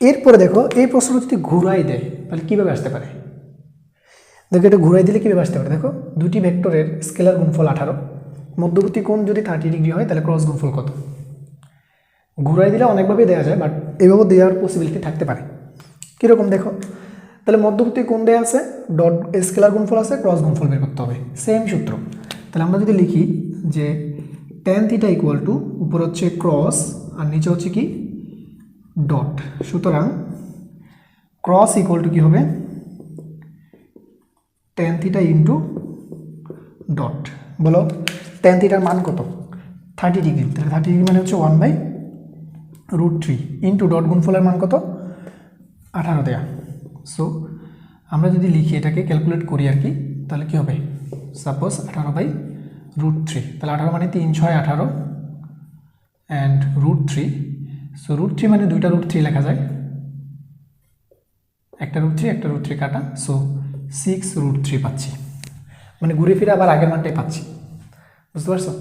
এরপরে দেখো এই প্রশ্নটা যদি ঘুরাই দেয় তাহলে কীভাবে আসতে পারে। দেখো এটা ঘুরাই দিলে কীভাবে আসতে পারে, দেখো দুটি ভেক্টরের স্কেলার গুণফল 18, মধ্যবর্তী কোণ যদি 30 ডিগ্রি হয় তাহলে ক্রস গুণফল কত। ঘুরাই দিলে অনেকভাবেই দেওয়া যায়, বাট এভাবে দেওয়ার পসিবিলিটি থাকতে পারে। কীরকম দেখো, তাহলে মধ্যবর্তী কোণ দেওয়া আছে, ডট স্কেলার গুণফল আছে, ক্রস গুণফল বের করতে হবে, সেম সূত্র। তাহলে আমরা যদি লিখি যে tan থিটা ইকুয়াল টু উপর হচ্ছে ক্রস আর নিচে হচ্ছে কি ডট, সুতরাং ক্রস ইকুয়াল টু কী হবে tan থিটা ইন্টু ডট। বলো tan থিটার মান কত, 30 ডিগ্রি, তাহলে 30 ডিগ্রি মানে হচ্ছে 1/√3 ইন্টু ডট গুণফলের মান কত 18 দেয়া। সো আমরা যদি লিখি এটাকে ক্যালকুলেট করি আর কি, তাহলে কী হবে, সাপোজ 18/√3, তাহলে 18 মানে 3 6 18 অ্যান্ড √3। সো √3 মানে দুইটা √3 লেখা যায়, একটা √3 কাটা, সো 6√3 পাচ্ছি, মানে ঘুরে ফিরে আবার আগের মানটাই পাচ্ছি। বুঝতে পারছো?